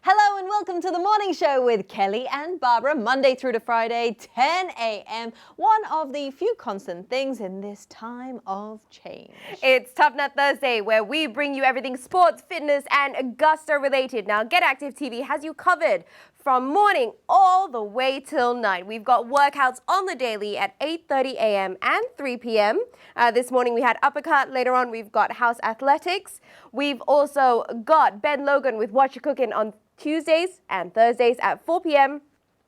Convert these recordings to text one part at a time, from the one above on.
Hello and welcome to the morning show with Kelly and Barbara, Monday through to Friday, 10 a.m. One of the few constant things in this time of change. It's Tough Nut Thursday, where we bring you everything sports, fitness, and Augusta related. Now, Get Active TV has you covered from morning all the way till night. We've got workouts on the daily at 8:30 a.m. and 3 p.m. This morning we had uppercut. Later on we've got house athletics. We've also got Ben Logan with What You Cooking on Tuesdays and Thursdays at 4 p.m.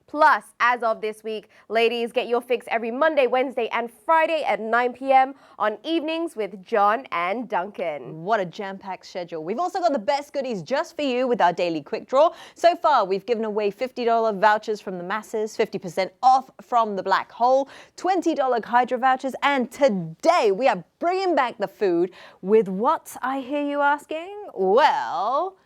Plus, as of this week, ladies, get your fix every Monday, Wednesday, and Friday at 9 p.m. on Evenings with John and Duncan. What a jam-packed schedule. We've also got the best goodies just for you with our daily quick draw. So far, we've given away $50 vouchers from the masses, 50% off from the black hole, $20 Hydra vouchers, and today we are bringing back the food with what, I hear you asking? Well,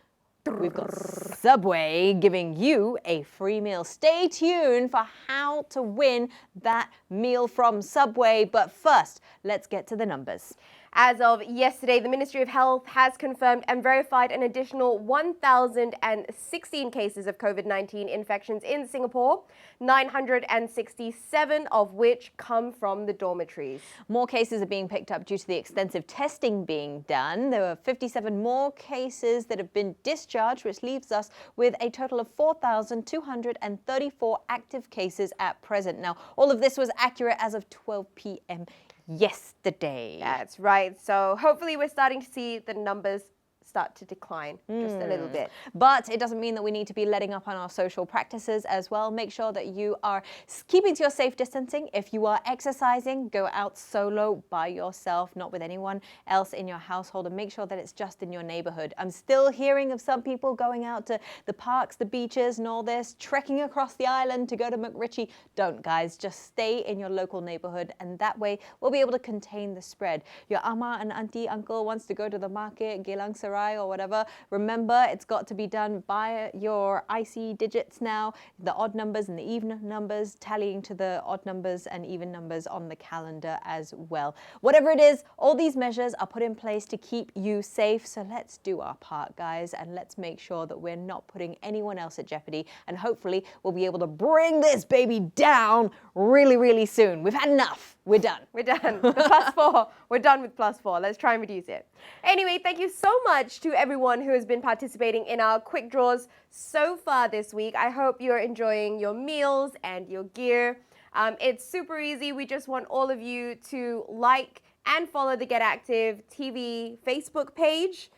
we've got Subway giving you a free meal. Stay tuned for how to win that meal from Subway. But first, let's get to the numbers. As of yesterday, the Ministry of Health has confirmed and verified an additional 1,016 cases of COVID-19 infections in Singapore, 967 of which come from the dormitories. More cases are being picked up due to the extensive testing being done. There were 57 more cases that have been discharged, which leaves us with a total of 4,234 active cases at present. Now, all of this was accurate as of 12 p.m. yesterday. That's right. So hopefully we're starting to see the numbers start to decline just a little bit. But it doesn't mean that we need to be letting up on our social practices as well. Make sure that you are keeping to your safe distancing. If you are exercising, go out solo by yourself, not with anyone else in your household, and make sure that it's just in your neighborhood. I'm still hearing of some people going out to the parks, the beaches and all this, trekking across the island to go to McRitchie. Don't, guys. Just stay in your local neighborhood, and that way we'll be able to contain the spread. Your ama and auntie, uncle wants to go to the market, Geylang Serai or whatever. Remember, it's got to be done by your IC digits now, the odd numbers and the even numbers tallying to the odd numbers and even numbers on the calendar as well. Whatever it is, all these measures are put in place to keep you safe. So let's do our part, guys, and let's make sure that we're not putting anyone else at jeopardy. And hopefully we'll be able to bring this baby down really, really soon. We've had enough. We're done. We're done. The +4. We're done with +4. Let's try and reduce it. Anyway, thank you so much to everyone who has been participating in our quick draws so far this week. I hope you're enjoying your meals and your gear. It's super easy. We just want all of you to like and follow the Get Active TV Facebook page.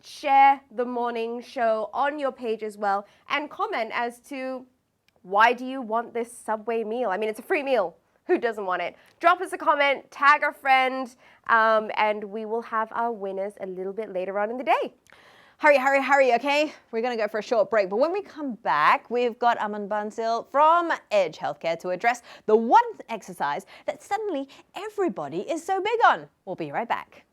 Share the morning show on your page as well, and comment as to why do you want this Subway meal? I mean, it's a free meal. Who doesn't want it? Drop us a comment, tag a friend, and we will have our winners a little bit later on in the day. Hurry, hurry, hurry, okay? We're going to go for a short break. But when we come back, we've got Aman Bansil from Edge Healthcare to address the one exercise that suddenly everybody is so big on. We'll be right back.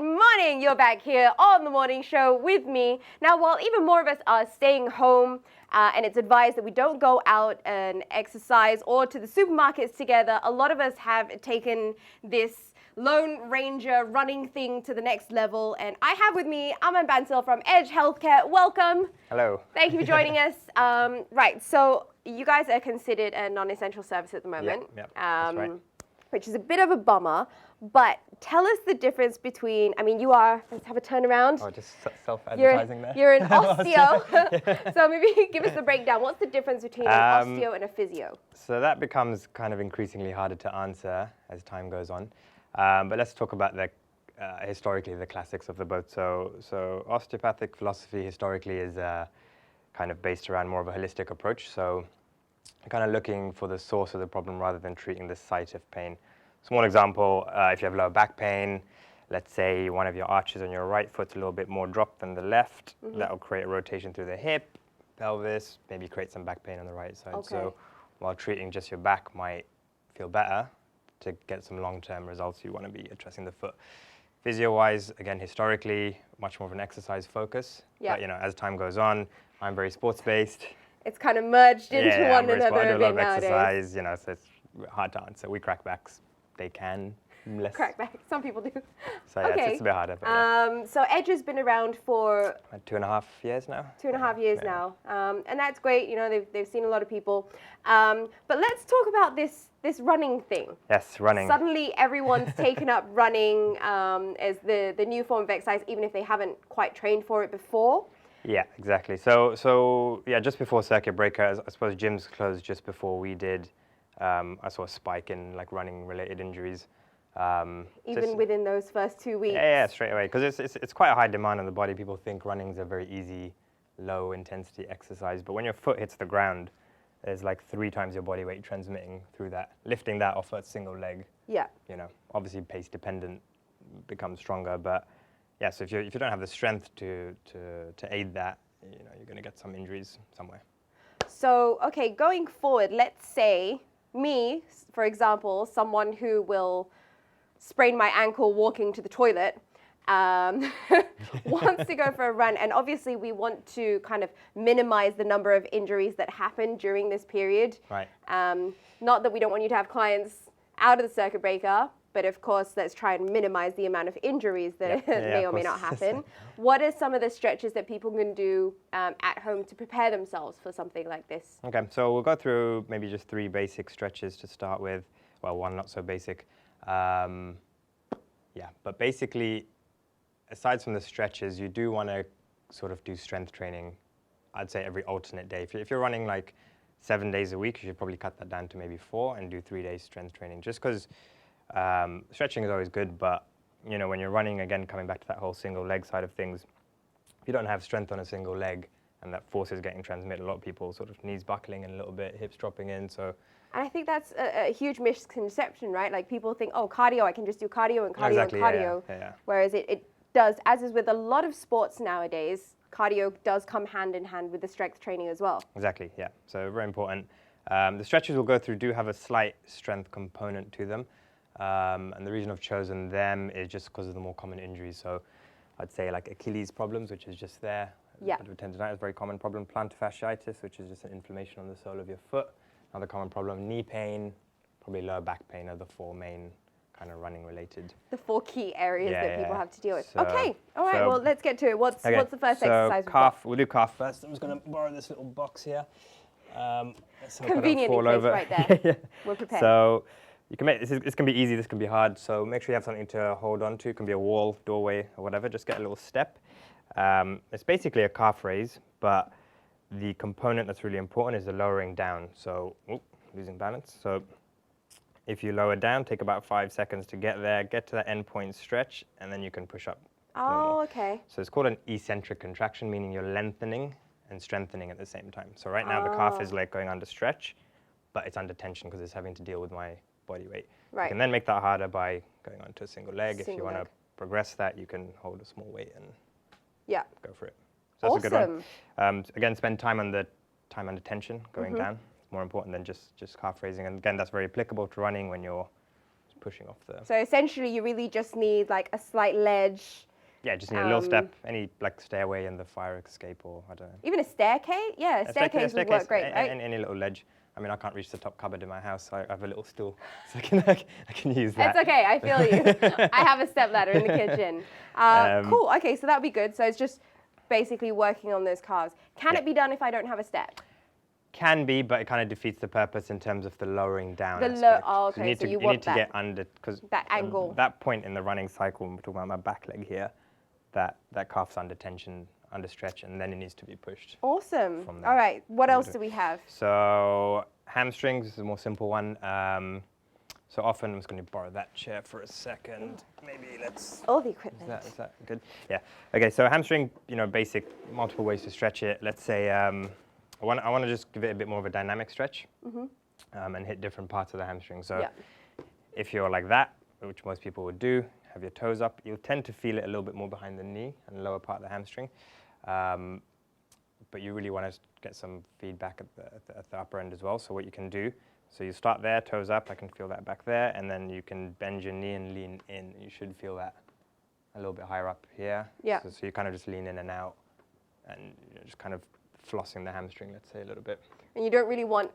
Good morning. You're back here on the morning show with me. Now, while even more of us are staying home and it's advised that we don't go out and exercise or to the supermarkets together, a lot of us have taken this Lone Ranger running thing to the next level. And I have with me Aman from Edge Healthcare. Welcome. Hello. Thank you for joining us. Right, so you guys are considered a non-essential service at the moment, that's right. which is a bit of a bummer. But tell us the difference between, I mean, you are, let's have a turnaround. Oh, just self-advertising there. You're an osteo. So maybe give us the breakdown. What's the difference between an osteo and a physio? So that becomes kind of increasingly harder to answer as time goes on. But let's talk about historically the classics of the both. So osteopathic philosophy historically is kind of based around more of a holistic approach. So kind of looking for the source of the problem rather than treating the site of pain. Small example, if you have lower back pain, let's say one of your arches on your right foot's a little bit more dropped than the left, that'll create a rotation through the hip, pelvis, maybe create some back pain on the right side. Okay. So while treating just your back might feel better, to get some long-term results, you want to be addressing the foot. Physio-wise, again, historically, much more of an exercise focus. Yeah. But, as time goes on, I'm very sports-based. It's kind of merged into one I'm very another I do a a lot bit of nowadays. exercise, so it's hard to answer. We crack backs. They can less. Crack back. Some people do. So yeah, Okay. it's a bit harder. But yeah. So Edge has been around for About 2.5 years now. 2.5 years Yeah. now, and that's great. They've seen a lot of people. But let's talk about this running thing. Yes, running. Suddenly, everyone's taken up running as the new form of exercise, even if they haven't quite trained for it before. Yeah, exactly. So yeah, just before circuit breaker, I suppose gyms closed just before we did. I saw a spike in running-related injuries. Even within those first 2 weeks. Yeah, straight away, because it's quite a high demand on the body. People think running's a very easy, low-intensity exercise, but when your foot hits the ground, there's like 3 times your body weight transmitting through that. Lifting that off a single leg, Yeah. obviously pace-dependent becomes stronger, but yeah. So if you don't have the strength to aid that, you're going to get some injuries somewhere. So, okay, going forward, let's say me, for example, someone who will sprain my ankle walking to the toilet, wants to go for a run. And obviously we want to kind of minimize the number of injuries that happen during this period. Right. Not that we don't want you to have clients out of the circuit breaker, but of course, let's try and minimize the amount of injuries that may or may not happen. What are some of the stretches that people can do at home to prepare themselves for something like this? Okay, so we'll go through maybe just 3 basic stretches to start with. Well, 1 not so basic. But basically, aside from the stretches, you do want to sort of do strength training, I'd say every alternate day. If you're running like 7 days a week, you should probably cut that down to maybe 4 and do 3 days strength training, just because stretching is always good, but when you're running, again, coming back to that whole single leg side of things, if you don't have strength on a single leg and that force is getting transmitted, a lot of people sort of knees buckling in a little bit, hips dropping in, so. And I think that's a huge misconception, right? Like people think, oh, cardio, I can just do cardio and cardio Exactly, and cardio. Yeah. Whereas it does, as is with a lot of sports nowadays, cardio does come hand in hand with the strength training as well. Exactly, yeah. So very important. The stretches we'll go through do have a slight strength component to them. And the reason I've chosen them is just because of the more common injuries. So I'd say like Achilles problems, which is just there. Yeah. A bit of a tendonitis, very common problem. Plantar fasciitis, which is just an inflammation on the sole of your foot. Another common problem. Knee pain, probably lower back pain are the 4 main kind of running related. The 4 key areas that people have to deal with. So, okay, all right, well, let's get to it. What's the first exercise? Calf, we'll do calf first. I'm just going to borrow this little box here. Conveniently fall placed over. right there. Yeah. We're prepared. So you can make this can be easy, this can be hard. So make sure you have something to hold on to. It can be a wall, doorway, or whatever. Just get a little step. It's basically a calf raise, but the component that's really important is the lowering down. So, losing balance. So if you lower down, take about 5 seconds to get there, get to that end point stretch, and then you can push up. Oh, okay. So it's called an eccentric contraction, meaning you're lengthening and strengthening at the same time. So right now the calf is like going under stretch, but it's under tension because it's having to deal with my body weight. Right. You can then make that harder by going onto a single leg. If you want to progress that, you can hold a small weight and go for it. So that's a good one. Again, spend time under tension, going down. It's more important than just calf raising. And again, that's very applicable to running when you're pushing off the... So essentially, you really just need like a slight ledge. Yeah, just need a little step, any like stairway in the fire escape, or I don't know. Even a staircase? Yeah, a staircase would work great, right? Any little ledge. I mean, I can't reach the top cupboard in my house, so I have a little stool, so I can use that. It's okay, I feel you. I have a step ladder in the kitchen. Cool, okay, so that'd be good. So it's just basically working on those calves. Can it be done if I don't have a step? Can be, but it kind of defeats the purpose in terms of the lowering down aspect. Okay, so you need want to get under, because that angle. That point in the running cycle, we're talking about my back leg here, that calf's under tension, under stretch, and then it needs to be pushed. Awesome. All right, what else do we have? So hamstrings is a more simple one. So often, I'm just going to borrow that chair for a second. Maybe let's... All the equipment. Is that good? Yeah. Okay, so hamstring, basic, multiple ways to stretch it. Let's say I want to just give it a bit more of a dynamic stretch and hit different parts of the hamstring. So if you're like that, which most people would do, have your toes up, you'll tend to feel it a little bit more behind the knee and the lower part of the hamstring. But you really want to get some feedback at the upper end as well. So what you can do, so you start there, toes up, I can feel that back there, and then you can bend your knee and lean in. You should feel that a little bit higher up here. Yeah. So you kind of just lean in and out, and just kind of flossing the hamstring, let's say, a little bit. And you don't really want,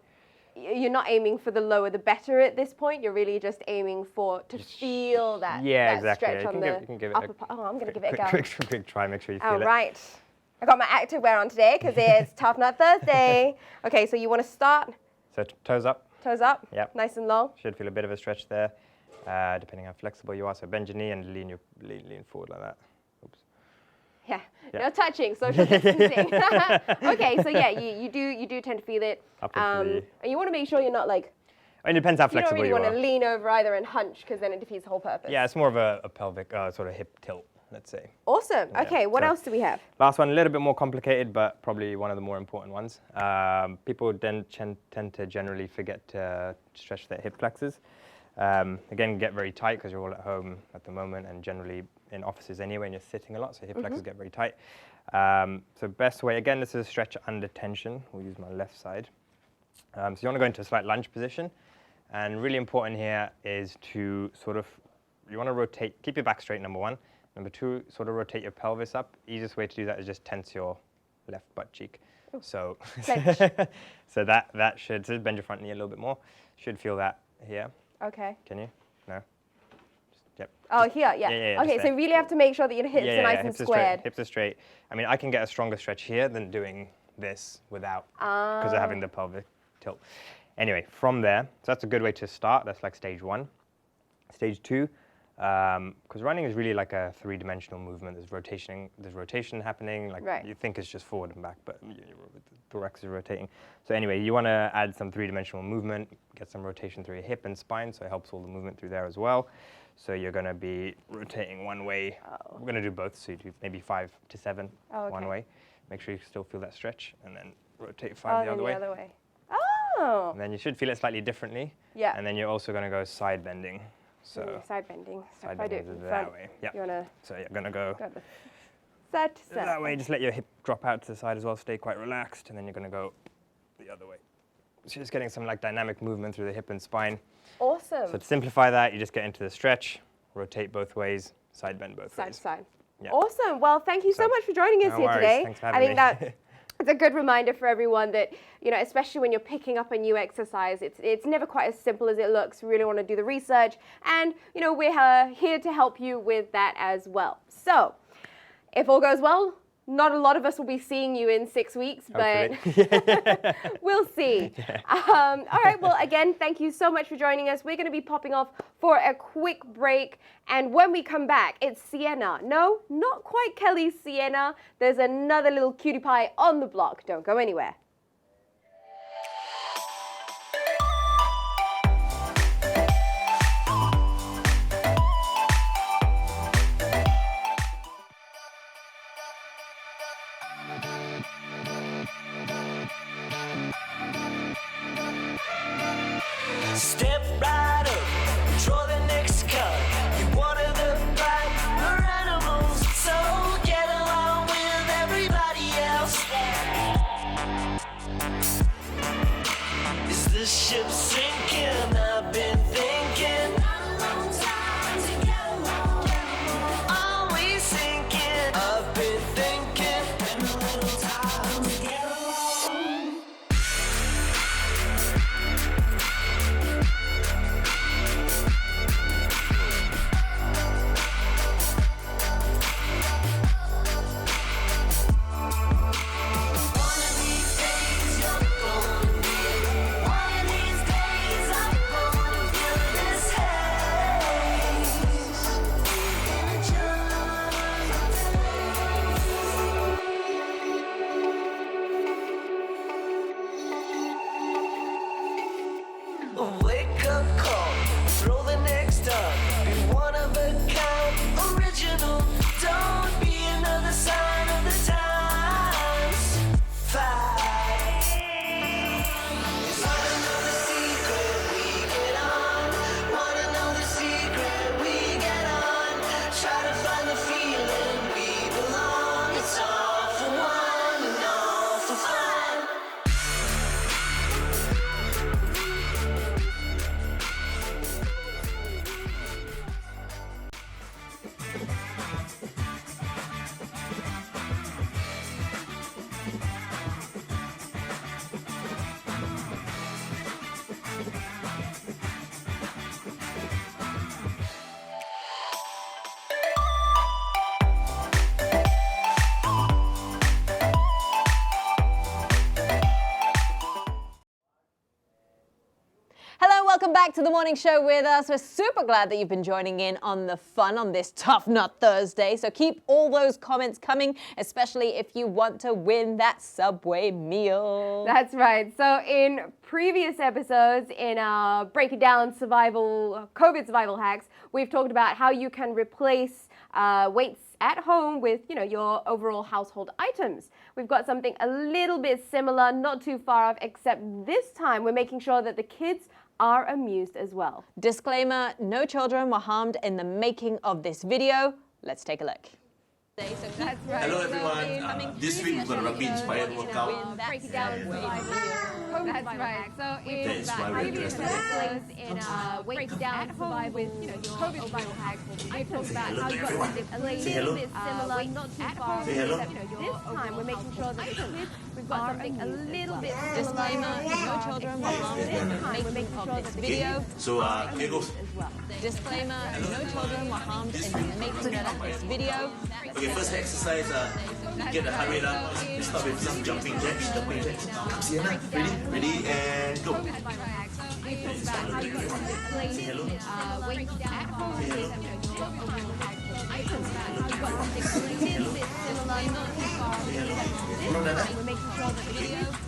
you're not aiming for the lower the better at this point. You're really just aiming to feel that, exactly. stretch on the upper part. Oh, I'm going to give it a go. Quick try, make sure you feel All it. right. I got my activewear on today because it's Tough Nut Thursday. Okay, so you want to start? So toes up. Toes up? Yep. Nice and long? Should feel a bit of a stretch there, depending how flexible you are. So bend your knee and lean forward like that. Oops. Yeah, no touching, social distancing. Okay, so yeah, you do tend to feel it. And you want to make sure you're not like... It depends how flexible you are. You don't really want to lean over either and hunch, because then it defeats the whole purpose. Yeah, it's more of a pelvic sort of hip tilt, let's say. Awesome. Yeah. Okay, what else do we have? Last one, a little bit more complicated, but probably one of the more important ones. People then tend to generally forget to stretch their hip flexors. Again, get very tight because you're all at home at the moment, and generally in offices anyway, and you're sitting a lot, so hip flexors get very tight. So best way, again, this is a stretch under tension. We'll use my left side. So you want to go into a slight lunge position. And really important here is to you want to rotate, keep your back straight, number one. Number two, sort of rotate your pelvis up. Easiest way to do that is just tense your left butt cheek. Ooh. So, so that should, so bend your front knee a little bit more. Should feel that here. Okay. Can you? No? Yep. Oh, here, yeah. Okay, so you really have to make sure that your hips are nice and squared. Hips are straight. I mean, I can get a stronger stretch here than doing this without, because of having the pelvic tilt. Anyway, from there, so that's a good way to start. That's like stage one. Stage two, because running is really like a three-dimensional movement. There's rotation happening. Like you think it's just forward and back, but the thorax is rotating. So anyway, you want to add some three-dimensional movement, get some rotation through your hip and spine, so it helps all the movement through there as well. So you're going to be rotating one way. We're going to do both, so you do maybe 5 to 7 one way. Make sure you still feel that stretch, and then rotate 5 the other way. Oh. And then you should feel it slightly differently. Yeah. And then you're also going to go side bending. So side bending. So side if I do bending that way. Yeah. You wanna so you're going to go side to side. That way. Just let your hip drop out to the side as well. Stay quite relaxed, and then you're going to go the other way. So just getting some like dynamic movement through the hip and spine. Awesome. So to simplify that, you just get into the stretch, rotate both ways, side bend both ways. Side to side. Yeah. Awesome. Well, thank you so much for joining us here today. Thanks for having me. It's a good reminder for everyone that, especially when you're picking up a new exercise, it's never quite as simple as it looks. You really want to do the research, and, we're here to help you with that as well. So, if all goes well, not a lot of us will be seeing you in 6 weeks, but we'll see. Yeah. All right, well, again, thank you so much for joining us. We're going to be popping off for a quick break, and when we come back, it's Sienna. No, not quite Kelly's Sienna. There's another little cutie pie on the block. Don't go anywhere. Step right up, draw the next card. You water the plant, we're animals, so get along with everybody else. back to the morning show with us. We're super glad that you've been joining in on the fun on this Tough Nut Thursday. So keep all those comments coming, especially if you want to win that Subway meal. That's right. So in previous episodes in our Breaking Down COVID survival hacks, we've talked about how you can replace weights at home with, your overall household items. We've got something a little bit similar, not too far off, except this time we're making sure that the kids are amused as well. Disclaimer, no children were harmed in the making of this video. Let's take a look. That's right. Hello everyone, this week we've got a rugby-inspired workout. Break it down into That's right. So That's why we're dressed like episodes in Break It Down survival with, your COVID survival hacks. I talked about how you got something a little bit similar, not too far off, except, this time we're making sure that the kids, we've got something a little bit similar. Disclaimer, no children were harmed in the making of this video. So here goes. Disclaimer, no children were harmed in the making of this video. Okay, first exercise, get the heart rate up. Let's start with some jumping jacks. Come Sienna, ready, and go. Say hello.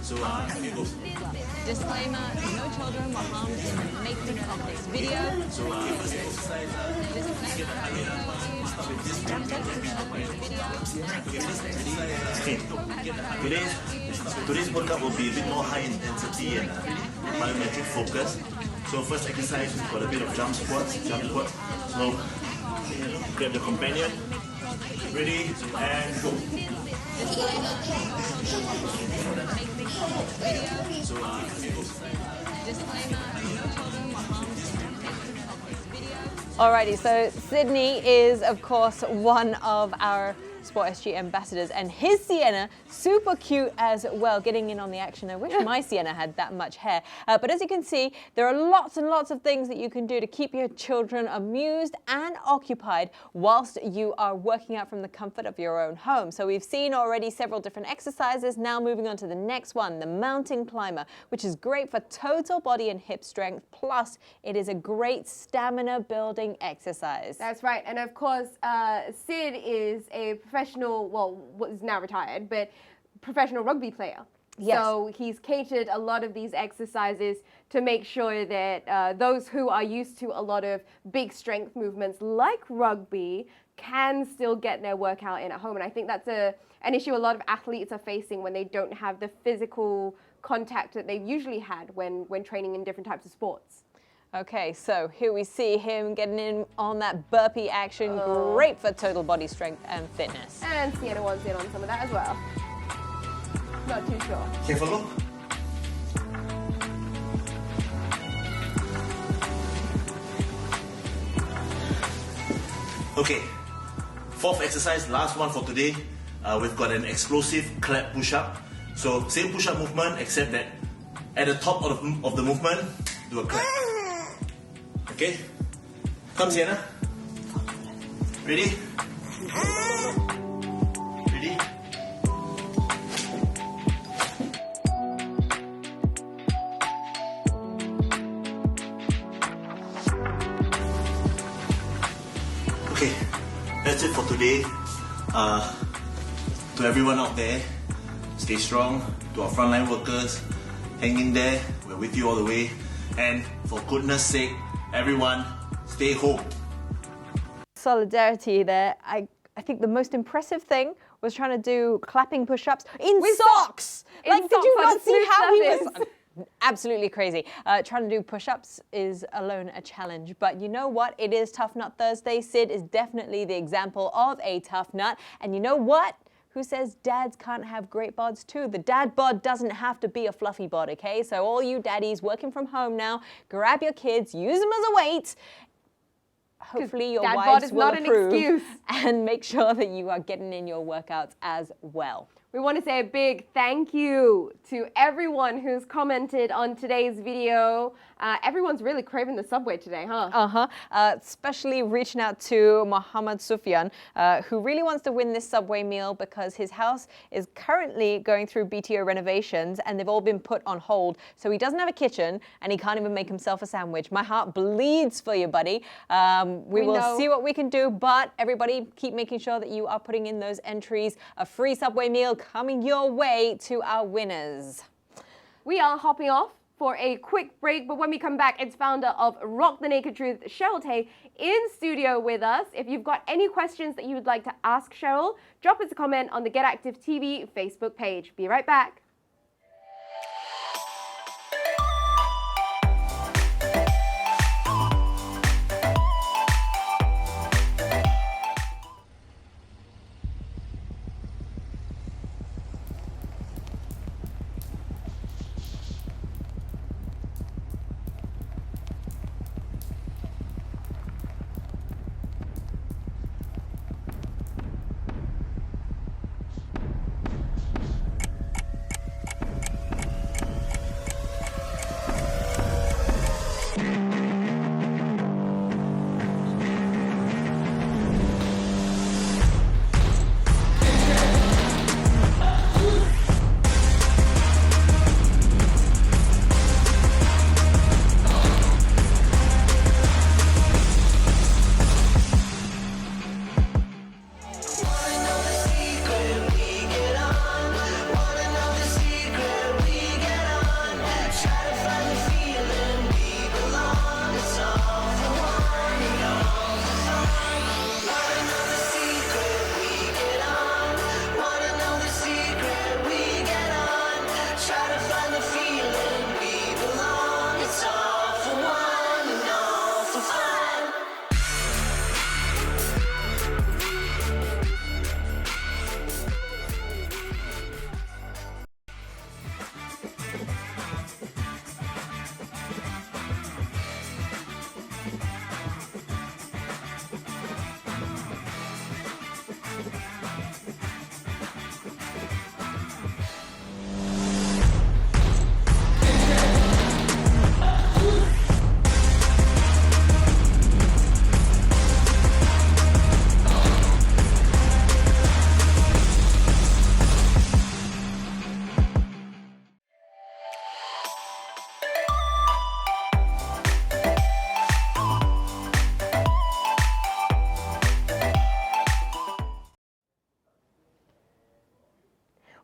So here goes. Disclaimer, no children were harmed in the making of this video. So first exercise, get the heart rate up. Let's start with this jumping jacks. Okay, first exercise, today's workout will be a bit more high intensity and biometric focus. So first exercise, we've got a bit of jump squats. So grab the companion. Ready, and go. So Alrighty, so Sidney is, of course, one of our Sport SG ambassadors, and his Sienna, super cute as well, getting in on the action. I wish my Sienna had that much hair. But as you can see, there are lots and lots of things that you can do to keep your children amused and occupied whilst you are working out from the comfort of your own home. So we've seen already several different exercises. Now moving on to the next one, the mountain climber, which is great for total body and hip strength. Plus, it is a great stamina building exercise. That's right. And of course, Sid is a professional, well, is now retired, but professional rugby player. Yes. So he's catered a lot of these exercises to make sure that those who are used to a lot of big strength movements like rugby can still get their workout in at home. And I think that's an issue a lot of athletes are facing when they don't have the physical contact that they've usually had when training in different types of sports. Okay, so here we see him getting in on that burpee action. Great for total body strength and fitness. And Sienna wants in on some of that as well. Not too sure. careful, look. Okay, fourth exercise, last one for today. We've got an explosive clap push-up. So same push-up movement, except that at the top of the movement, do a clap. Okay, come Sienna. Ready? Ready? Okay, that's it for today. To everyone out there, stay strong. To our frontline workers, hang in there. We're with you all the way. And for goodness sake, everyone, stay home. Solidarity there. I think the most impressive thing was trying to do clapping push-ups in With socks. In Like, did socks you on not see smooth how he surface. was? Absolutely crazy. Trying to do push-ups is alone a challenge. But you know what? It is Tough Nut Thursday. Sid is definitely the example of a tough nut. And you know what? Who says dads can't have great bods too? The dad bod doesn't have to be a fluffy bod, okay? So all you daddies working from home now, grab your kids, use them as a weight. Hopefully your dad bod wives is will not an approve excuse. and make sure that you are getting in your workouts as well. We want to say a big thank you to everyone who's commented on today's video. Everyone's really craving the Subway today, huh? Especially reaching out to Muhammad Sufyan, who really wants to win this Subway meal because his house is currently going through BTO renovations and they've all been put on hold. So he doesn't have a kitchen and he can't even make himself a sandwich. My heart bleeds for you, buddy. We will know. see what we can do, but everybody keep making sure that you are putting in those entries. A free Subway meal coming your way to our winners. We are hopping off for a quick break, but when we come back, it's founder of Rock the Naked Truth, Cheryl Tay, in studio with us. If you've got any questions that you would like to ask Cheryl, drop us a comment on the Get Active TV Facebook page. Be right back.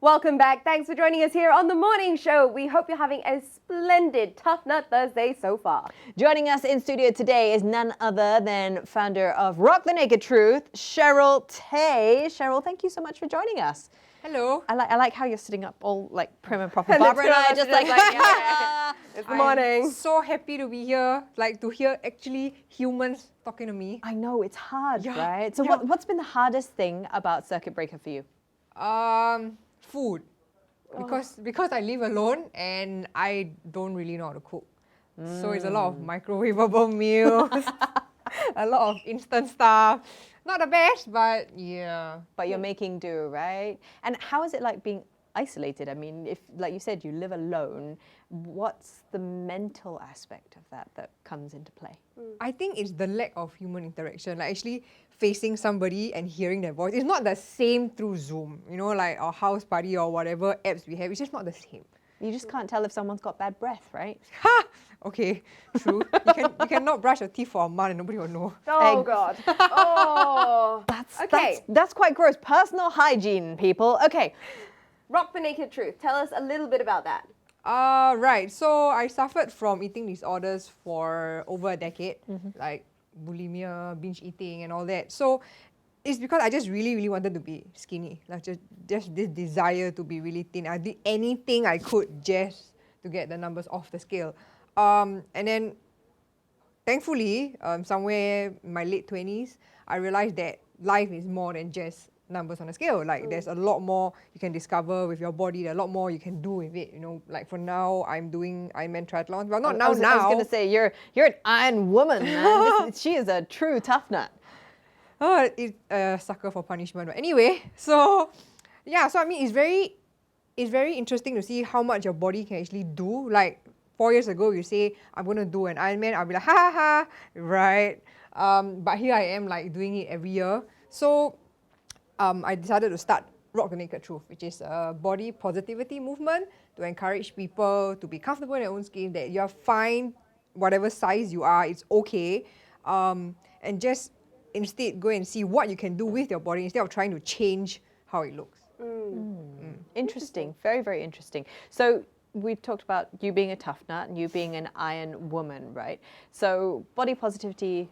Welcome back. Thanks for joining us here on The Morning Show. We hope you're having a splendid Tough Nut Thursday so far. Joining us in studio today is none other than founder of Rock the Naked Truth, Cheryl Tay. Cheryl, thank you so much for joining us. Hello. I like how you're sitting up all like prim and proper. And the Barbara and I are two just of us like, are just like, It's the morning. I'm so happy to be here, like to hear actually humans talking to me. I know, it's hard, Yeah, right? So yeah. what's been the hardest thing about Circuit Breaker for you? Food. Because I live alone and I don't really know how to cook. So it's a lot of microwavable meals, a lot of instant stuff. Not the best, but yeah. But you're making do, right? And how is it like being isolated? I mean, if, like you said, you live alone, what's the mental aspect of that comes into play? I think it's the lack of human interaction, like actually facing somebody and hearing their voice. It's not the same through Zoom, you know, like our house party or whatever apps we have. It's just not the same. You just can't tell if someone's got bad breath, right? Ha! Okay, true. you cannot brush your teeth for a month and nobody will know. Oh, God. Oh. That's quite gross. Personal hygiene, people. Okay. Rock the Naked Truth. Tell us a little bit about that. Right. So I suffered from eating disorders for over a decade, like bulimia, binge eating and all that. So it's because I just really, really wanted to be skinny. Like just this desire to be really thin. I did anything I could just to get the numbers off the scale. And then thankfully, somewhere in my late 20s, I realized that life is more than just numbers on a scale. Like there's a lot more you can discover with your body. There's a lot more you can do with it. You know, like for now, I'm doing Ironman triathlons. Well, not now. I was going to say you're an iron woman, man. She is a true tough nut. Oh, it's a sucker for punishment. But anyway, so Yeah, so I mean, it's very interesting to see how much your body can actually do. Like 4 years ago, you say, I'm going to do an Ironman, I'll be like, ha ha ha, right? But here I am like doing it every year. So I decided to start Rock the Naked Truth, which is a body positivity movement to encourage people to be comfortable in their own skin, that you're fine, whatever size you are, it's okay. And just instead go and see what you can do with your body instead of trying to change how it looks. Interesting. Very, very interesting. So we talked about you being a tough nut and you being an iron woman, right? So body positivity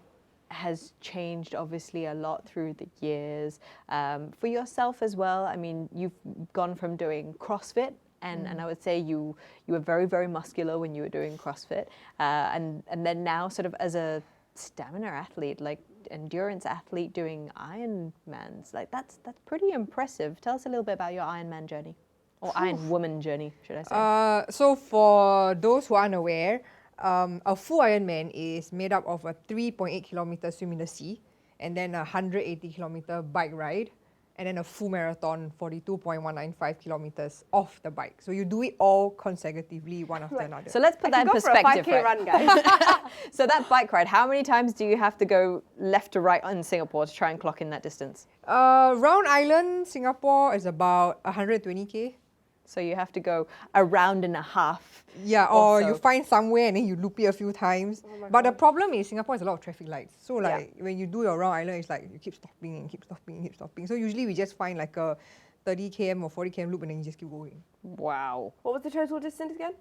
has changed obviously a lot through the years. For yourself as well, I mean, you've gone from doing CrossFit and I would say you were very, very muscular when you were doing CrossFit. And then now sort of as a stamina athlete, like endurance athlete doing Ironmans, like that's pretty impressive. Tell us a little bit about your Ironman journey, or Iron Woman journey, should I say? So for those who are unaware, a full Ironman is made up of a 3.8 kilometer swim in the sea, and then a 180 kilometer bike ride, and then a full marathon, 42.195 kilometers off the bike. So you do it all consecutively, one after another. So let's put that in Go for a perspective, 5K right? run, guys. So that bike ride, how many times do you have to go left to right in Singapore to try and clock in that distance? Round Island, Singapore is about 120k. So you have to go a round and a half. Yeah, or so. you find somewhere and then you loop it a few times. But the problem is Singapore has a lot of traffic lights. So like when you do your round island, it's like you keep stopping and keep stopping and keep stopping. So usually we just find like a 30 km or 40 km loop and then you just keep going. Wow. What was the total distance again?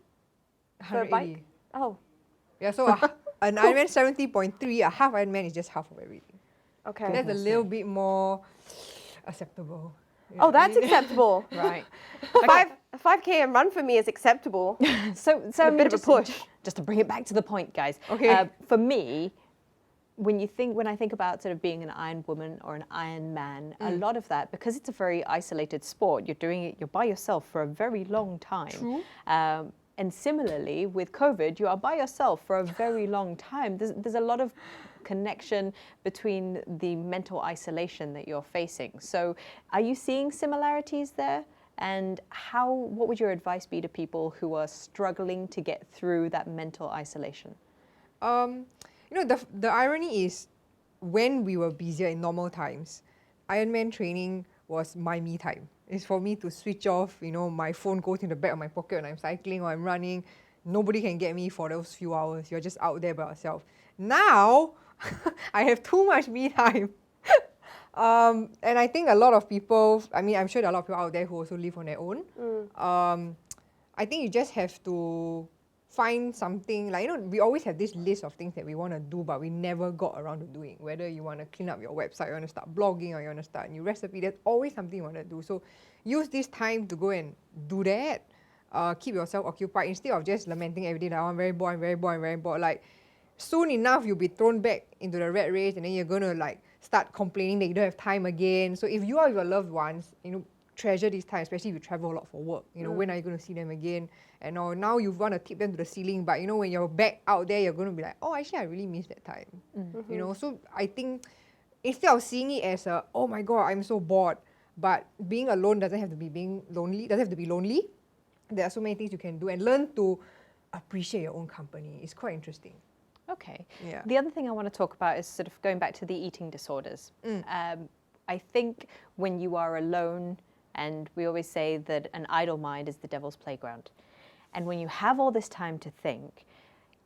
For a 180. bike? Oh, Yeah, so an Ironman 70.3, a half Ironman is just half of everything. okay. So that's a little bit more acceptable. You Oh, know, that's I mean- acceptable. Right. A 5K run for me is acceptable. So A I mean, bit of a just, push. Just to bring it back to the point, guys. Okay. For me, when I think about sort of being an Iron Woman or an Iron Man, a lot of that, because it's a very isolated sport, you're by yourself for a very long time. True. And similarly, with COVID, you are by yourself for a very long time. There's a lot of connection between the mental isolation that you're facing. So are you seeing similarities there? And what would your advice be to people who are struggling to get through that mental isolation? The irony is when we were busier in normal times, Ironman training was my me time. It's for me to switch off, my phone goes in the back of my pocket when I'm cycling or I'm running. Nobody can get me for those few hours. You're just out there by yourself. Now, I have too much me time. And I think a lot of people, I'm sure there are a lot of people out there who also live on their own. I think you just have to find something, we always have this list of things that we want to do, but we never got around to doing. Whether you want to clean up your website, you want to start blogging, or you want to start a new recipe, there's always something you want to do. So use this time to go and do that. Keep yourself occupied instead of just lamenting every day that I'm very bored, I'm very bored, I'm very bored. Like, soon enough, you'll be thrown back into the rat race, and then you're going to start complaining that you don't have time again. So if you are with your loved ones, treasure this time, especially if you travel a lot for work. When are you going to see them again? And now you want to tip them to the ceiling, but when you're back out there, you're going to be like, oh, actually, I really miss that time. So I think instead of seeing it as oh my God, I'm so bored, but being alone doesn't have to be doesn't have to be lonely. There are so many things you can do and learn to appreciate your own company. It's quite interesting. Okay. Yeah. The other thing I want to talk about is sort of going back to the eating disorders. I think when you are alone, and we always say that an idle mind is the devil's playground. And when you have all this time to think,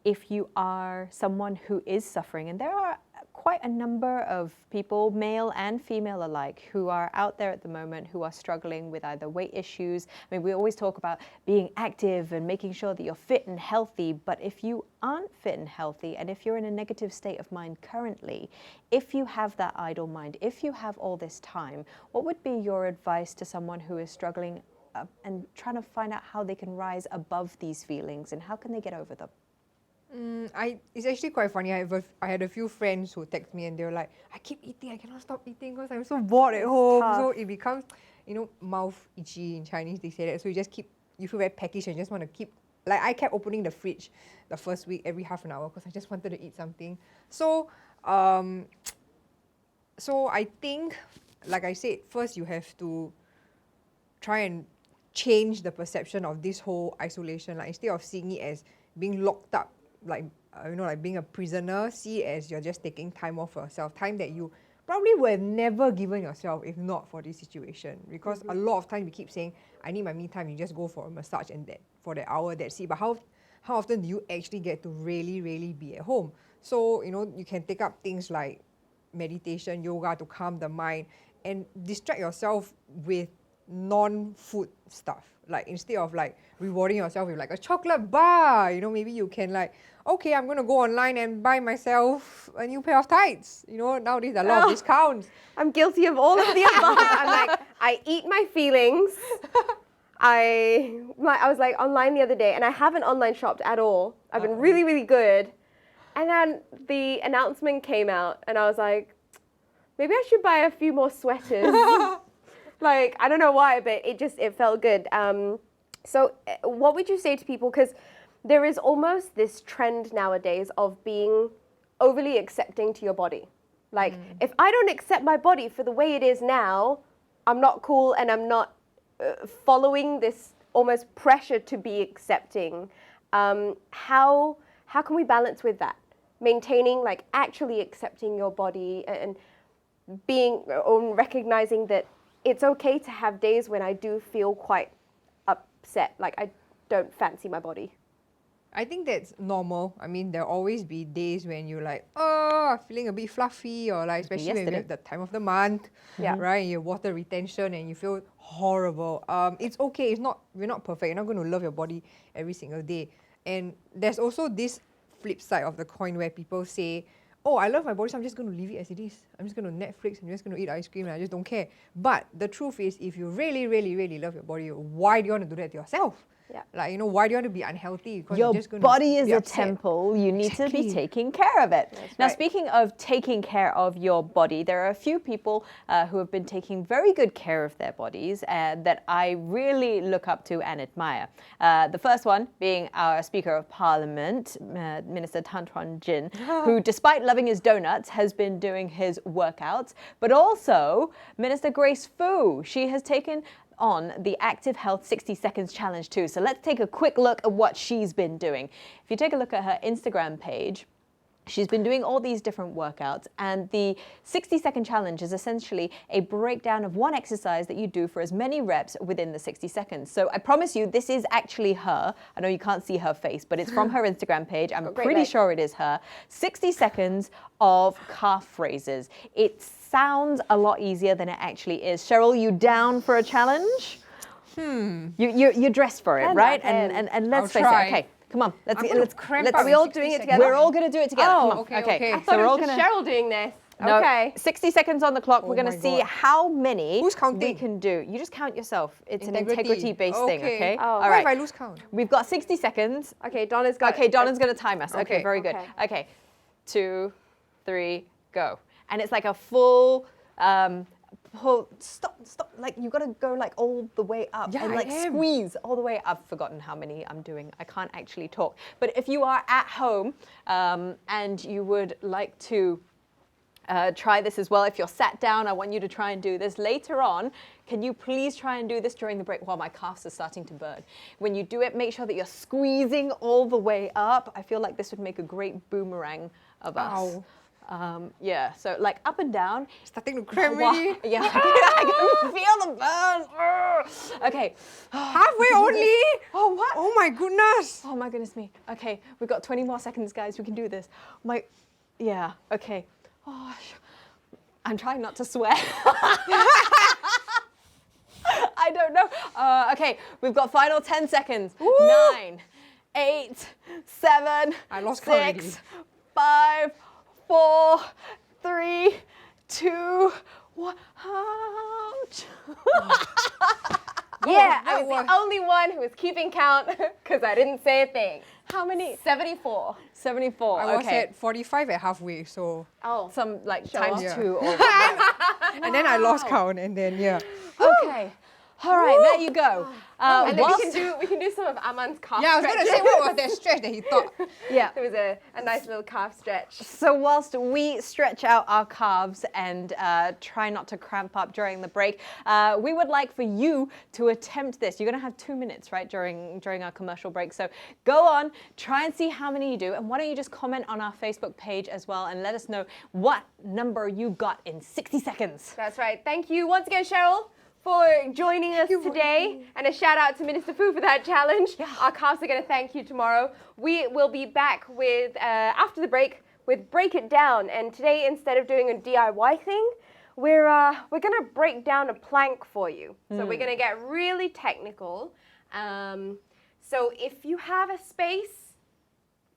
if you are someone who is suffering, and there are quite a number of people, male and female alike, who are out there at the moment who are struggling with either weight issues. I mean, we always talk about being active and making sure that you're fit and healthy, but if you aren't fit and healthy, and if you're in a negative state of mind currently, if you have that idle mind, if you have all this time, what would be your advice to someone who is struggling and trying to find out how they can rise above these feelings and how can they get over them? It's actually quite funny. I had a few friends who text me and they were like, I keep eating, I cannot stop eating because I'm so bored at home. tough. So it becomes, mouth itchy in Chinese, they say that. So you feel very peckish and just want to keep, I kept opening the fridge the first week every half an hour because I just wanted to eat something. So, so I think, like I said, first you have to try and change the perception of this whole isolation. Like instead of seeing it as being locked up, like like being a prisoner, see it as you're just taking time off for yourself, time that you probably would have never given yourself if not for this situation. Because a lot of times we keep saying, I need my me time, you just go for a massage and that for that hour, that's it. But how often do you actually get to really, really be at home? So, you can take up things like meditation, yoga to calm the mind and distract yourself with non-food stuff. Like instead of like rewarding yourself with like a chocolate bar, maybe you can like, okay, I'm going to go online and buy myself a new pair of tights. Nowadays there are a lot of discounts. I'm guilty of all of the above. I'm like, I eat my feelings. I was like online the other day and I haven't online shopped at all. I've been really, really good. And then the announcement came out and I was like, maybe I should buy a few more sweaters. Like, I don't know why, but it felt good. So what would you say to people? Because there is almost this trend nowadays of being overly accepting to your body. Like, if I don't accept my body for the way it is now, I'm not cool and I'm not following this almost pressure to be accepting. How can we balance with that? Maintaining, like, actually accepting your body and being, or recognizing that it's okay to have days when I do feel quite upset, like I don't fancy my body. I think that's normal. I mean, there'll always be days when you're like, feeling a bit fluffy, or like, especially when you're at the time of the month, right? Your water retention and you feel horrible. It's okay. We're not perfect. You're not going to love your body every single day. And there's also this flip side of the coin where people say, oh, I love my body, so I'm just going to leave it as it is. I'm just going to Netflix, I'm just going to eat ice cream, and I just don't care. But the truth is, if you really, really, really love your body, why do you want to do that to yourself? Yeah. Like, why do you want to be unhealthy? Because Your you're just going body to is be a upset. temple. You need to be Exactly. taking care of it. Now, right. speaking of taking care of your body, there are a few people who have been taking very good care of their bodies that I really look up to and admire. The first one being our Speaker of Parliament, Minister Tan Chuan Jin, who, despite loving his donuts, has been doing his workouts. But also, Minister Grace Fu, she has taken on the Active Health 60 Seconds Challenge too. So let's take a quick look at what she's been doing. If you take a look at her Instagram page, she's been doing all these different workouts, and the 60-second challenge is essentially a breakdown of one exercise that you do for as many reps within the 60 seconds. So I promise you, this is actually her. I know you can't see her face, but it's from her Instagram page. I'm pretty sure it is her. 60 seconds of calf raises. It sounds a lot easier than it actually is. Cheryl, you down for a challenge? You're dressed for it, right? And let's face try. it. Okay. Come on, let's cramp up Are we all in doing 60 it together? We're all going to do it together. Oh, Come on. okay. I So thought we're it all was gonna- Cheryl doing this. No, Okay. 60 seconds on the clock. We're Oh going to my see God. how many Who's counting? we can do. You just count yourself. It's an Integrity. integrity-based thing, okay? Oh. All What right. if I lose count? We've got 60 seconds. Okay, Donna's got Okay, Donna's going to time us. Okay, Okay. very good. Okay. Okay, 2, 3, go. And it's like a full... stop, like you gotta go like all the way up Yeah, and I like am. squeeze all the way. I've forgotten how many I'm doing. I can't actually talk. But if you are at home and you would like to try this as well, if you're sat down, I want you to try and do this later on. Can you please try and do this during the break while my calves are starting to burn? When you do it, make sure that you're squeezing all the way up. I feel like this would make a great boomerang of us. Ow. Yeah, so like up and down. Starting to cramp Wow. already. Yeah, I can feel the burn. Ugh. Okay. Halfway only. Oh, what? Oh my goodness. Oh my goodness me. Okay, we've got 20 more seconds, guys. We can do this. Yeah, okay. Oh, I'm trying not to swear. I don't know. Okay, we've got final 10 seconds. Woo. 9, 8, 7, I lost count already. 6, 5, 4, 3, 2, 1. Ouch. Yeah, I that was was- the only one who was keeping count because I didn't say a thing. How many? 74. 74. I was okay. at 45 at halfway, so Oh. Some like Show times off. 2 or and then I lost count, and then yeah. Okay. All right, there you go. And then Whilst- we can do some of Aman's calf Yeah, I was going to stretches. say, what was that stretch that he thought? yeah. There was a nice little calf stretch. So whilst we stretch out our calves and try not to cramp up during the break, we would like for you to attempt this. You're going to have 2 minutes, right, during our commercial break. So go on, try and see how many you do. And why don't you just comment on our Facebook page as well and let us know what number you got in 60 seconds. That's right. Thank you once again, Cheryl, for joining us today. And a shout out to Minister Fu for that challenge. Our calves are going to thank you tomorrow. We will be back with, after the break, with Break It Down. And today, instead of doing a DIY thing, we're going to break down a plank for you. So we're going to get really technical. So if you have a space,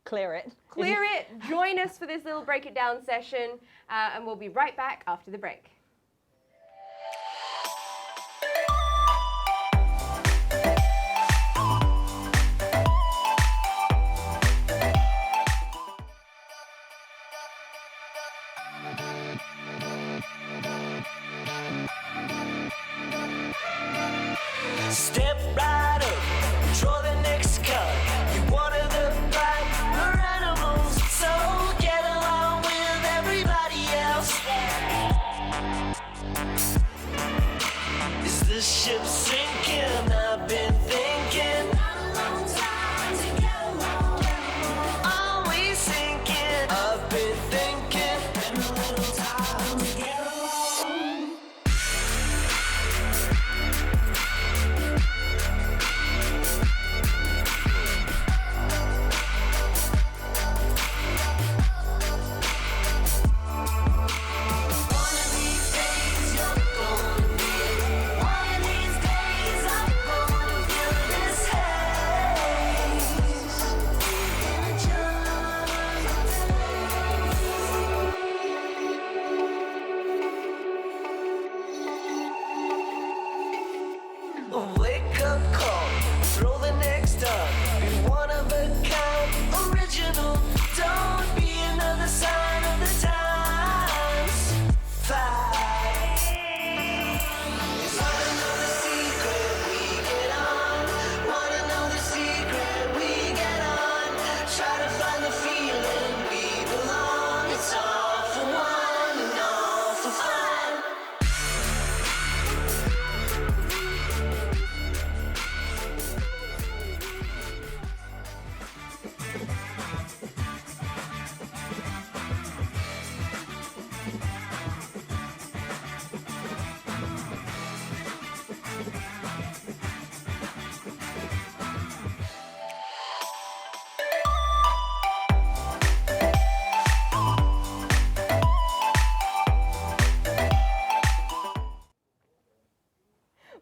Clear it. clear it, join us for this little Break It Down session, and we'll be right back after the break. Step right up, draw the next card. You water the plant, we're animals, so get along with everybody else. Is the ship sinking? I've been thinking. Always sinking. I've been thinking. Been a little time to get along. A wake-up call, throw the next up. Be one of a kind, original. Don't be another sign of the times. Fight. Wanna know the secret? We get on. Wanna know the secret? We get on. Try to find the feeling we belong. It's all for one and all for fun.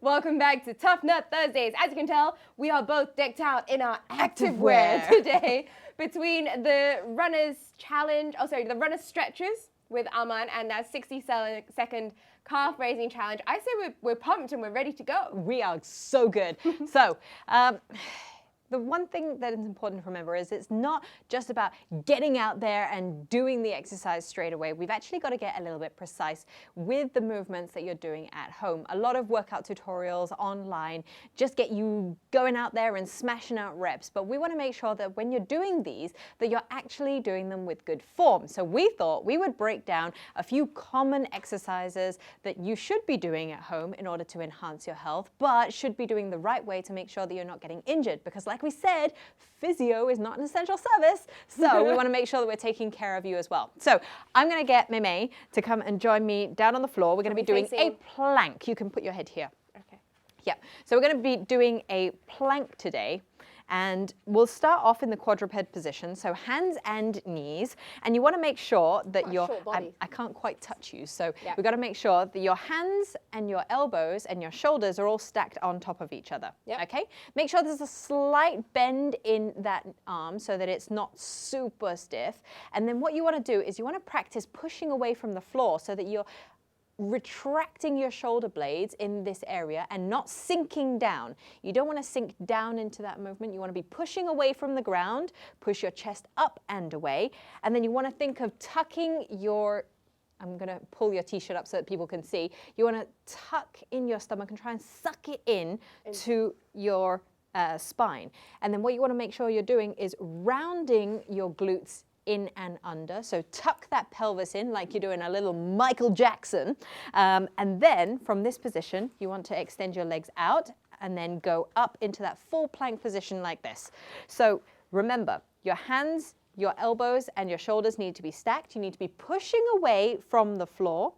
Welcome back to Tough Nut Thursdays. As you can tell, we are both decked out in our activewear Activewear. today between the runner's challenge, the runner's stretches with Aman and that 60-second calf raising challenge. I say we're pumped and we're ready to go. We are so good. So, the one thing that is important to remember is it's not just about getting out there and doing the exercise straight away. We've actually got to get a little bit precise with the movements that you're doing at home. A lot of workout tutorials online just get you going out there and smashing out reps, but we want to make sure that when you're doing these, that you're actually doing them with good form. So we thought we would break down a few common exercises that you should be doing at home in order to enhance your health, but should be doing the right way to make sure that you're not getting injured, because like we said, physio is not an essential service, so we want to make sure that we're taking care of you as well. So I'm going to get Meme to come and join me down on the floor. We're going to be doing a plank. You can put your head here. Okay. Yeah, so we're going to be doing a plank today. And we'll start off in the quadruped position, so hands and knees. And you want to make sure that your, I can't quite touch you, so we've got to make sure that your hands and your elbows and your shoulders are all stacked on top of each other, okay? Make sure there's a slight bend in that arm so that it's not super stiff. And then what you want to do is you want to practice pushing away from the floor so that you're retracting your shoulder blades in this area and not sinking down. You don't want to sink down into that movement. You want to be pushing away from the ground, push your chest up and away, and then you want to think of tucking your I'm going to pull your t-shirt up so that people can see. You want to tuck in your stomach and try and suck it in to your spine. And then what you want to make sure you're doing is rounding your glutes in and under. So tuck that pelvis in like you're doing a little Michael Jackson. And then from this position, you want to extend your legs out and then go up into that full plank position like this. So remember, your hands, your elbows and your shoulders need to be stacked. You need to be pushing away from the floor.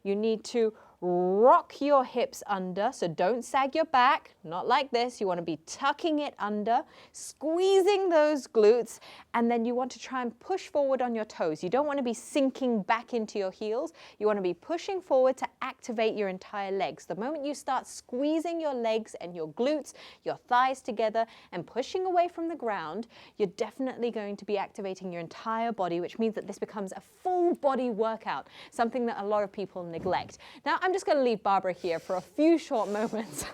You need to rock your hips under, so don't sag your back, not like this. You want to be tucking it under, squeezing those glutes, and then you want to try and push forward on your toes. You don't want to be sinking back into your heels. You want to be pushing forward to activate your entire legs. The moment you start squeezing your legs and your glutes, your thighs together and pushing away from the ground, you're definitely going to be activating your entire body, which means that this becomes a full body workout, something that a lot of people neglect. Now, I'm just going to leave Barbara here for a few short moments.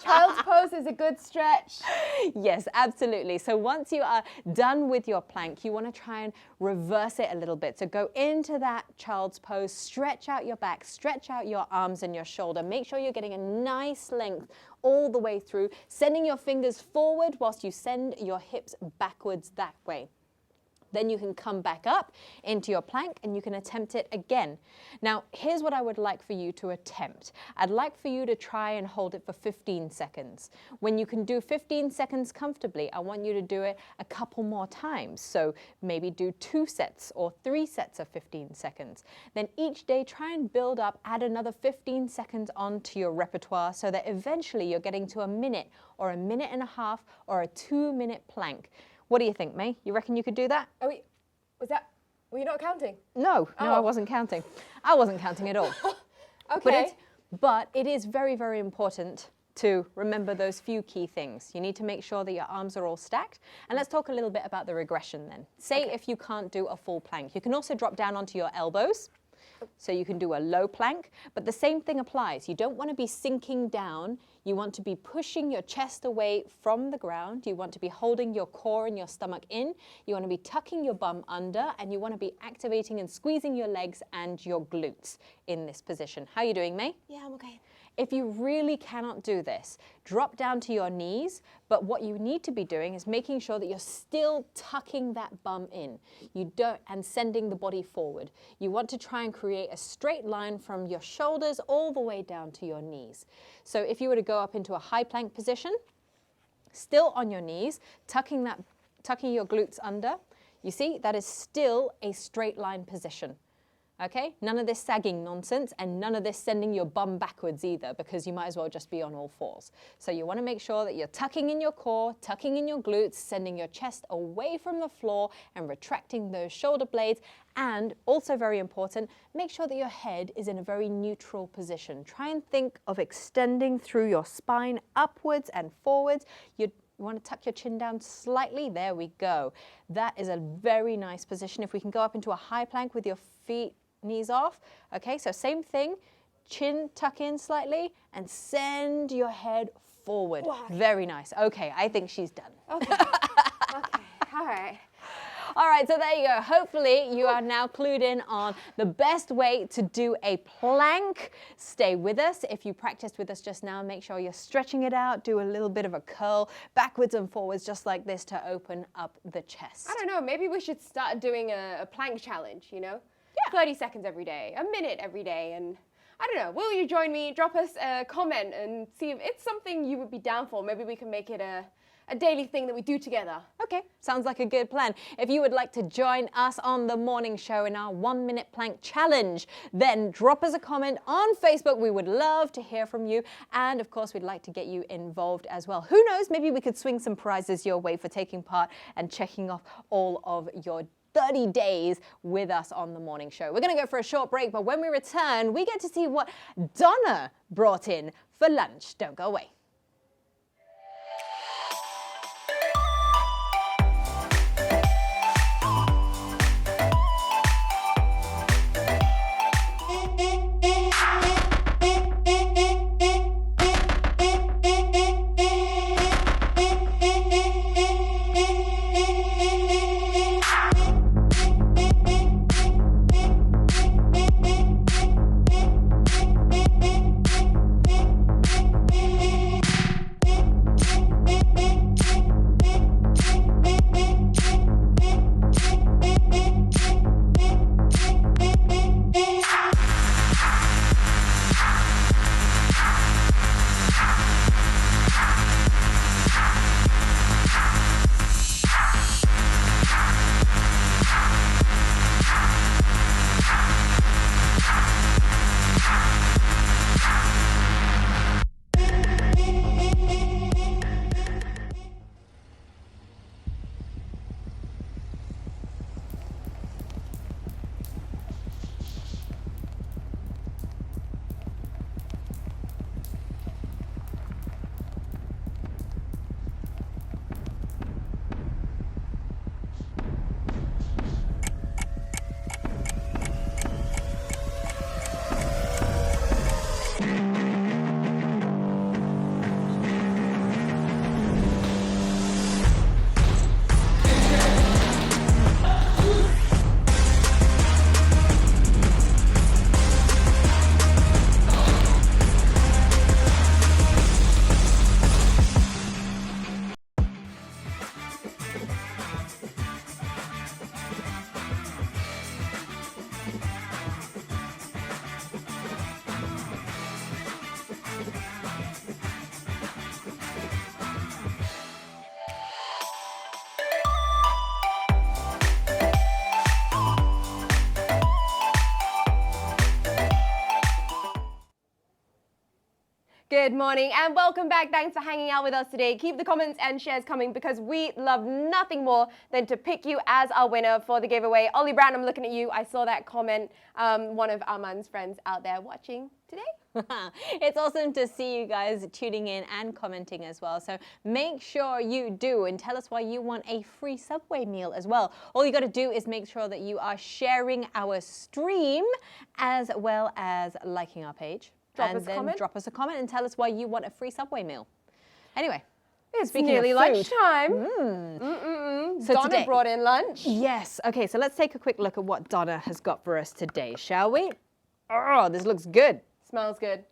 Child's pose is a good stretch. Yes, absolutely. So once you are done with your plank, you want to try and reverse it a little bit. So go into that child's pose, stretch out your back, stretch out your arms and your shoulder. Make sure you're getting a nice length all the way through, sending your fingers forward whilst you send your hips backwards that way. Then you can come back up into your plank and you can attempt it again. Now, here's what I would like for you to attempt. I'd like for you to try and hold it for 15 seconds. When you can do 15 seconds comfortably, I want you to do it a couple more times. So maybe do 2 sets or 3 sets of 15 seconds. Then each day, try and build up, add another 15 seconds onto your repertoire so that eventually you're getting to a minute or a minute and a half or a 2-minute plank. What do you think, May? You reckon you could do that? Oh, wait, were you not counting? No, I wasn't counting. I wasn't counting at all. Okay. But it is very, very important to remember those few key things. You need to make sure that your arms are all stacked. And let's talk a little bit about the regression then. Say if you can't do a full plank. You can also drop down onto your elbows. So you can do a low plank, but the same thing applies. You don't want to be sinking down. You want to be pushing your chest away from the ground. You want to be holding your core and your stomach in. You want to be tucking your bum under, and you want to be activating and squeezing your legs and your glutes in this position. How are you doing, May? Yeah, I'm okay. If you really cannot do this, drop down to your knees, but what you need to be doing is making sure that you're still tucking that bum in. And sending the body forward. You want to try and create a straight line from your shoulders all the way down to your knees. So if you were to go up into a high plank position, still on your knees, tucking your glutes under, you see, that is still a straight line position. Okay, none of this sagging nonsense and none of this sending your bum backwards either, because you might as well just be on all fours. So you want to make sure that you're tucking in your core, tucking in your glutes, sending your chest away from the floor and retracting those shoulder blades. And also very important, make sure that your head is in a very neutral position. Try and think of extending through your spine upwards and forwards. You want to tuck your chin down slightly. There we go. That is a very nice position. If we can go up into a high plank with your feet, knees off. Okay, so same thing, chin tuck in slightly and send your head forward. Wow. Very nice. Okay, I think she's done. Okay. Okay, all right. All right, so there you go. Hopefully you are now clued in on the best way to do a plank. Stay with us. If you practiced with us just now, make sure you're stretching it out. Do a little bit of a curl backwards and forwards just like this to open up the chest. I don't know, maybe we should start doing a plank challenge, you know? Yeah. 30 seconds every day, a minute every day, and I don't know, will you join me? Drop us a comment and see if it's something you would be down for. Maybe we can make it a daily thing that we do together. Okay, sounds like a good plan. If you would like to join us on the morning show in our 1-minute plank challenge, then drop us a comment on Facebook. We would love to hear from you. And of course, we'd like to get you involved as well. Who knows, maybe we could swing some prizes your way for taking part and checking off all of your 30 days with us on the morning show. We're going to go for a short break, but when we return, we get to see what Donna brought in for lunch. Don't go away. Good morning and welcome back. Thanks for hanging out with us today. Keep the comments and shares coming because we love nothing more than to pick you as our winner for the giveaway. Ollie Brown, I'm looking at you. I saw that comment. One of Aman's friends out there watching today. It's awesome to see you guys tuning in and commenting as well. So make sure you do and tell us why you want a free Subway meal as well. All you got to do is make sure that you are sharing our stream as well as liking our page. Drop us a comment. Drop us a comment and tell us why you want a free Subway meal. Anyway, It's speaking nearly of food, lunchtime. So Donna today- brought in lunch. Yes. Okay, so let's take a quick look at what Donna has got for us today, shall we? Oh, this looks good. Smells good.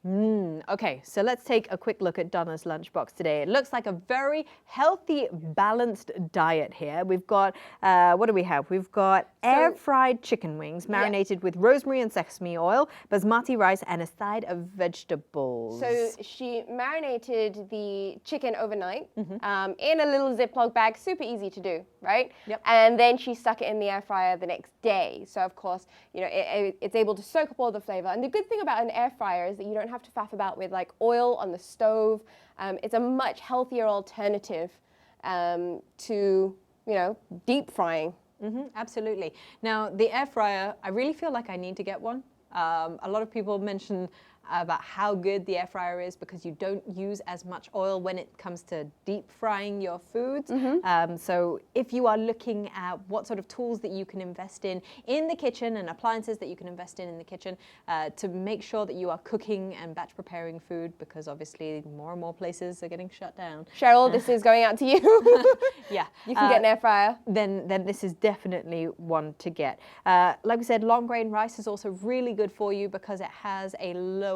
Okay, so let's take a quick look at Donna's lunchbox today. It looks like a very healthy, balanced diet here. We've got, what do we have? We've got air-fried chicken wings marinated with rosemary and sesame oil, basmati rice, and a side of vegetables. So she marinated the chicken overnight in a little Ziploc bag. Super easy to do, right? Yep. And then she stuck it in the air fryer the next day. So of course, you know, it's able to soak up all the flavor. And the good thing about an air fryer is that you don't have to faff about with like oil on the stove. It's a much healthier alternative to, you know, deep frying. Absolutely. Now, the air fryer, I really feel like I need to get one. A lot of people mention about how good the air fryer is because you don't use as much oil when it comes to deep frying your foods. So if you are looking at what sort of tools that you can invest in the kitchen and appliances that you can invest in the kitchen to make sure that you are cooking and batch preparing food, because obviously more and more places are getting shut down. Cheryl, this is going out to you. Yeah. You can get an air fryer. Then this is definitely one to get. Like we said, long grain rice is also really good for you because it has a lower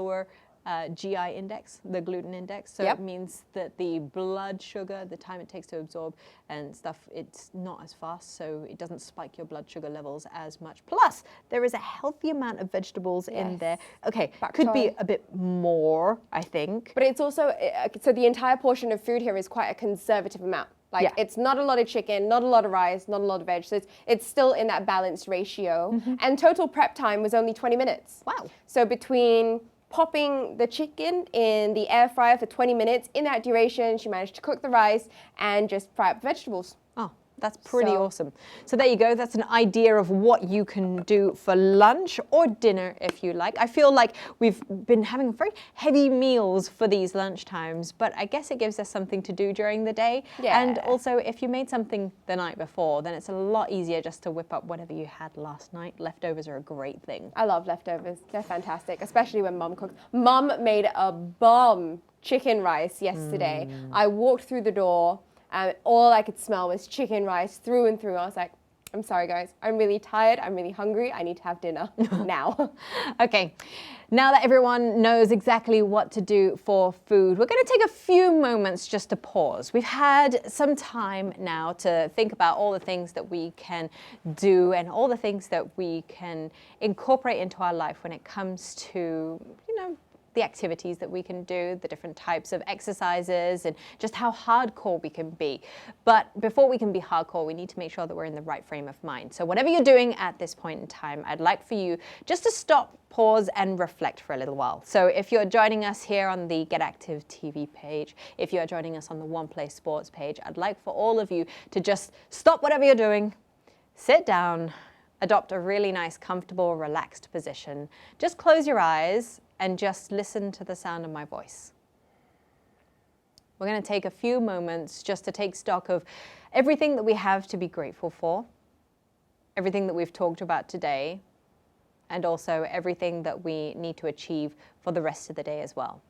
GI index, the gluten index. So Yep. it means that the blood sugar, the time it takes to absorb and stuff, it's not as fast. So it doesn't spike your blood sugar levels as much. Plus, there is a healthy amount of vegetables in there. Okay, Bok could be choy. a bit more, I think. But it's also, so the entire portion of food here is quite a conservative amount. Like Yeah. it's not a lot of chicken, not a lot of rice, not a lot of veg. So it's still in that balanced ratio. And total prep time was only 20 minutes. Wow. So between popping the chicken in the air fryer for 20 minutes, in that duration, she managed to cook the rice and just fry up vegetables. Oh, that's pretty So- awesome. So there you go. That's an idea of what you can do for lunch or dinner if you like. I feel like we've been having very heavy meals for these lunch times, but I guess it gives us something to do during the day. Yeah. And also, if you made something the night before, then it's a lot easier just to whip up whatever you had last night. Leftovers are a great thing. I love leftovers. They're fantastic, especially when Mum cooks. Mum made a bomb chicken rice yesterday. I walked through the door and all I could smell was chicken rice through and through. I was like, I'm sorry guys, I'm really tired, I'm really hungry, I need to have dinner now. Okay, now that everyone knows exactly what to do for food, we're going to take a few moments just to pause. We've had some time now to think about all the things that we can do and all the things that we can incorporate into our life when it comes to, you know, the activities that we can do, the different types of exercises, and just how hardcore we can be. But before we can be hardcore, we need to make sure that we're in the right frame of mind. So whatever you're doing at this point in time, I'd like for you just to stop, pause, and reflect for a little while. So if you're joining us here on the Get Active TV page, if you're joining us on the One Play Sports page, I'd like for all of you to just stop whatever you're doing, sit down, adopt a really nice, comfortable, relaxed position. Just close your eyes and just listen to the sound of my voice. We're going to take a few moments just to take stock of everything that we have to be grateful for, everything that we've talked about today, and also everything that we need to achieve for the rest of the day as well.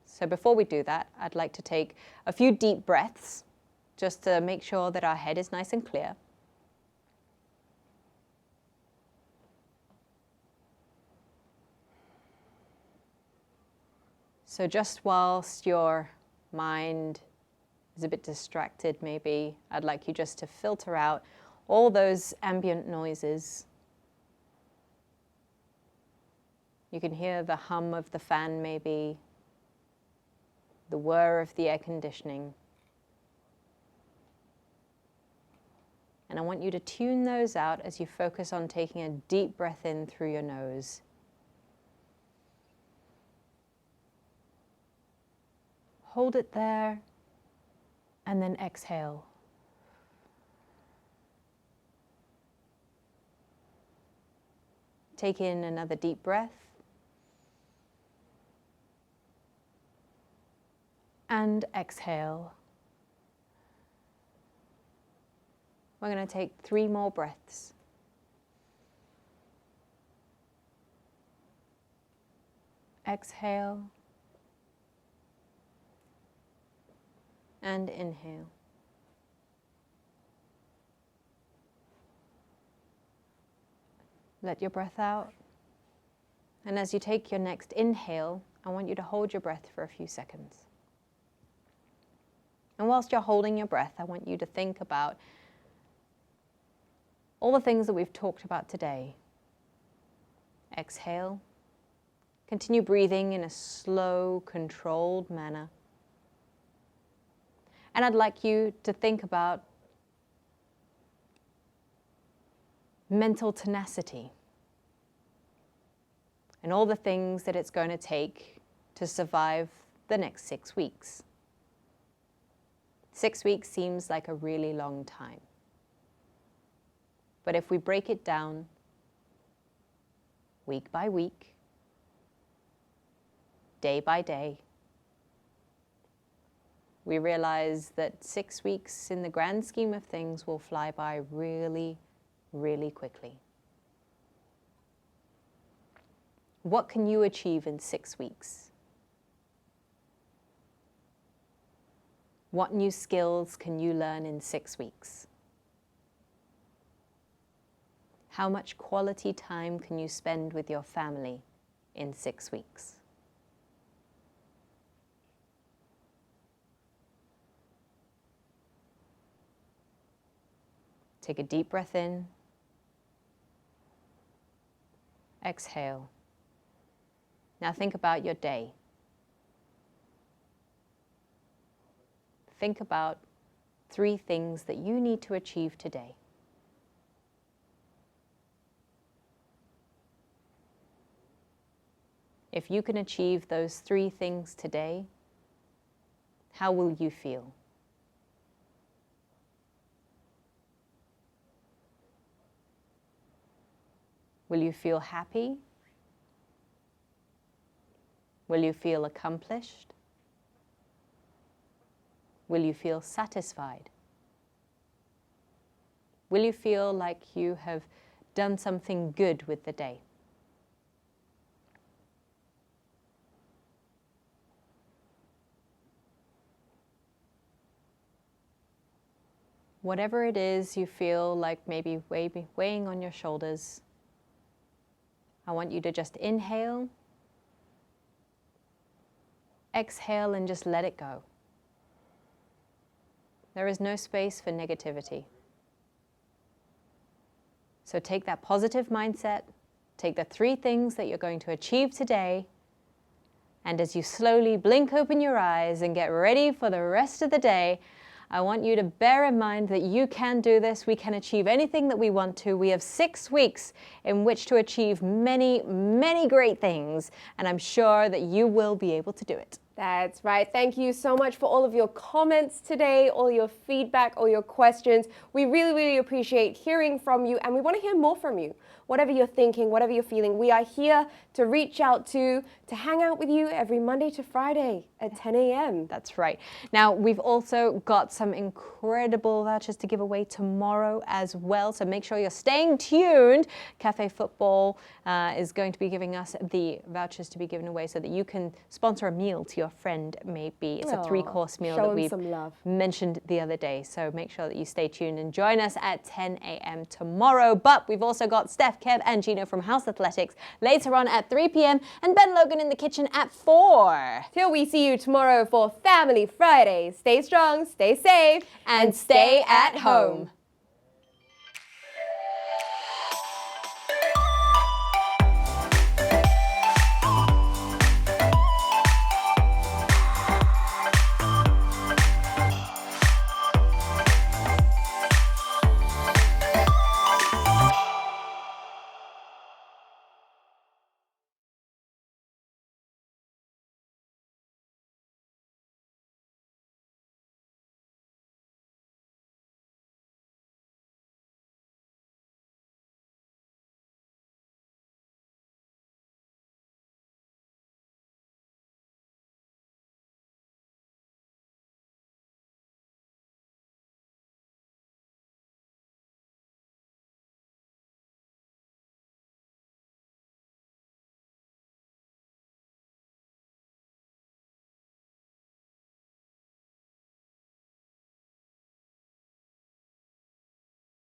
So before we do that, I'd like to take a few deep breaths just to make sure that our head is nice and clear. So just whilst your mind is a bit distracted maybe, I'd like you just to filter out all those ambient noises. You can hear the hum of the fan maybe, the whir of the air conditioning. And I want you to tune those out as you focus on taking a deep breath in through your nose Hold it there, and then exhale. Take in another deep breath. And exhale. We're going to take 3 more breaths. Exhale. And inhale. Let your breath out. And as you take your next inhale, I want you to hold your breath for a few seconds. And whilst you're holding your breath, I want you to think about all the things that we've talked about today. Exhale. Continue breathing in a slow, controlled manner. And I'd like you to think about mental tenacity and all the things that it's going to take to survive the next 6 weeks. 6 weeks seems like a really long time. But if we break it down week by week, day by day, we realize that 6 weeks in the grand scheme of things will fly by really, really quickly. What can you achieve in 6 weeks? What new skills can you learn in 6 weeks? How much quality time can you spend with your family in 6 weeks? Take a deep breath in. Exhale. Now think about your day. Think about 3 things that you need to achieve today. If you can achieve those 3 things today, how will you feel? Will you feel happy? Will you feel accomplished? Will you feel satisfied? Will you feel like you have done something good with the day? Whatever it is you feel like maybe weighing on your shoulders, I want you to just inhale, exhale, and just let it go. There is no space for negativity. So take that positive mindset, take the 3 things that you're going to achieve today, and as you slowly blink open your eyes and get ready for the rest of the day, I want you to bear in mind that you can do this. We can achieve anything that we want to. We have 6 weeks in which to achieve many, many great things, and I'm sure that you will be able to do it. That's right. Thank you so much for all of your comments today, all your feedback, all your questions. We really, really appreciate hearing from you, and we want to hear more from you. Whatever you're thinking, whatever you're feeling, we are here to reach out to hang out with you every Monday to Friday at 10 a.m. That's right. Now, we've also got some incredible vouchers to give away tomorrow as well, so make sure you're staying tuned. Cafe Football is going to be giving us the vouchers to be given away so that you can sponsor a meal to your friend, maybe. It's a 3-course meal that we mentioned the other day, so make sure that you stay tuned and join us at 10 a.m. tomorrow. But we've also got Steph, Kev, and Gino from House Athletics later on at 3 p.m. and Ben Logan in the kitchen at 4. Till we see you tomorrow for Family Friday. Stay strong, stay safe, and stay at home.